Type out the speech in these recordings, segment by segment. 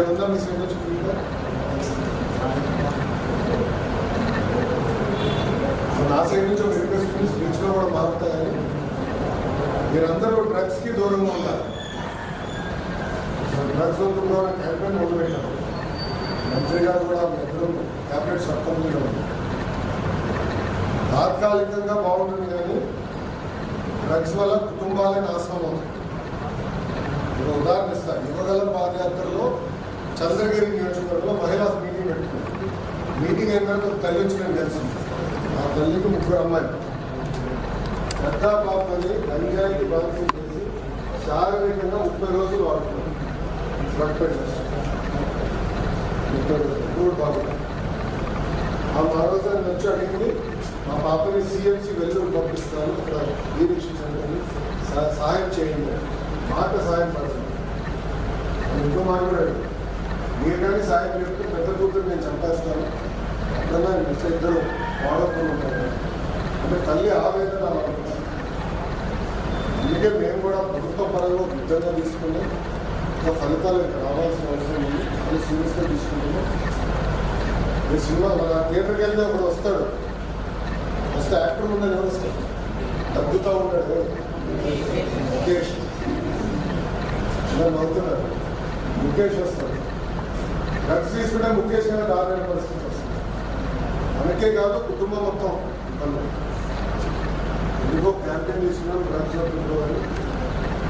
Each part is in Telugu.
ఇంకేమన్నా మీ సైడ్ నుంచి ఫీడ్బ్యాక్? నా సైడ్ నుంచి ఒక రిక్వెస్ట్ స్పీచ్లో కూడా మారుతాయని మీరందరూ డ్రగ్స్కి దూరంగా ఉండాలి. డ్రగ్స్ వద్దు క్యాంపెయిన్ మొదలుపెట్టారు. మంత్రి గారు కూడా ఇద్దరు క్యాబినెట్ సబ్ కమిటీలో ఉంది. తాత్కాలికంగా బాగుంటుంది కానీ డ్రగ్స్ వల్ల కుటుంబాలే నాశనం అవుతుంది. ఒక ఉదాహరణ ఇస్తాను. యువగలం పాదయాత్రలో చంద్రగిరి నియోజకవర్గంలో మహిళా మీటింగ్ పెట్టుకున్నాం. మీటింగ్ అయిన తర్వాత తల్లి వచ్చి నేను కలిసింది. ఆ తల్లికి 3 అమ్మాయిలు. పెద్ద పాపని గంజాయికి బాధ్యత చేసి శారీరకంగా 30 రోజులు వాడుతున్నాం. బాబు ఆ మరోసారి వచ్చి అడిగింది, మా పాపని సిఎంసి వెల్లూరు పంపిస్తాను, అక్కడ డీరిక్షన్ సెంటర్ని సహాయం చేయండి, మాట సహాయం పడుతుంది. ఇంకో మాట కూడా మీరు కానీ సాయం చెప్తే పెద్ద కూతురు నేను చంపేస్తాను, అట్లా ఇద్దరు వాడకుండా ఉంటారు అంటే తల్లి ఆవేదన అనుకుంటాను. అందుకే మేము కూడా ప్రభుత్వ పరంగా యుద్ధంగా తీసుకుని ఇంకా ఫలితాలు రావాల్సిన అవసరం ఉంది. అది సీరియస్గా తీసుకుంటున్నాం. ఈ సినిమా మన థియేటర్కి వెళ్తే ఒకడు వస్తాడు, వస్తే యాక్టర్ ఉన్నది ఎవరు వస్తాడు, తగ్గుతూ ఉంటాడు ముఖేష్. నవ్వుతున్నాడు. ముఖేష్ వస్తాడు. డ్రగ్స్ తీసుకుంటే ముఖేష్ గారు దారుణ పరిస్థితి వస్తుంది. మనకే కాదు కుటుంబం మొత్తం ఇబ్బంది. ఎందుకో క్యాంపెయిన్ తీసుకున్నాం డ్రగ్స్ పెట్టుకోవాలి.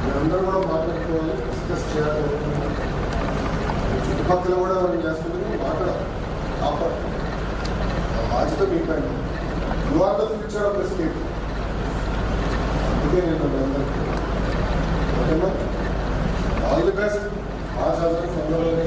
మీరందరూ కూడా మాట్లాడుకోవాలి, డిస్కస్ చేయాలి. చుట్టుపక్కల కూడా చేస్తుంది మాట్లాడాలి, కాపాడు. ఆ బాధ్యత మీకండి. You are the future of the state. అందుకే నేను అందరికీ ఓకేనా, ఆల్ ది బెస్ట్. 5,000 15